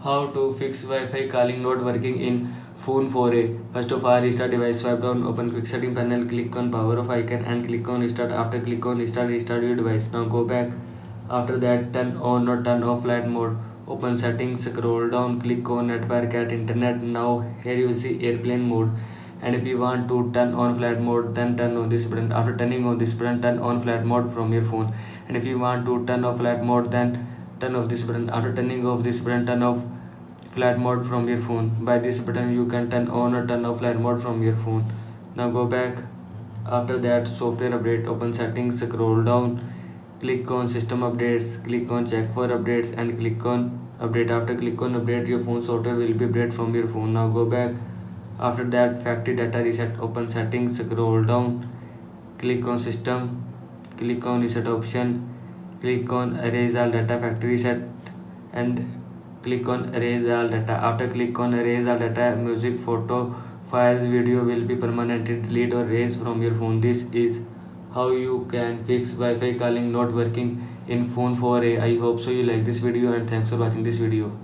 How to fix Wi-Fi calling not working in phone 4A. First of all, restart device, swipe down, open quick setting panel, click on power off icon and click on restart. After click on restart your device. Now go back. After that, turn on or turn off flight mode. Open settings, scroll down, click on network at internet. Now here you will see airplane mode. And if you want to turn on flight mode, then turn on this button. After turning on this button, turn on flight mode from your phone. And if you want to turn off flight mode, then turn off this button. After turning off this button, turn off flight mode from your phone. By this button you can turn on or turn off flight mode from your phone. Now go back. After that, software update, open settings, scroll down, click on system updates, click on check for updates and click on update. After click on update, your phone software will be updated from your phone. Now go back. After that, factory data reset, open settings, scroll down, click on system, click on reset option, click on erase all data factory reset and click on erase all data. After click on erase all data, music, photo, files, video will be permanently deleted or erased from your phone. This is how you can fix Wi-Fi calling not working in phone 4A. I hope so you like this video and thanks for watching this video.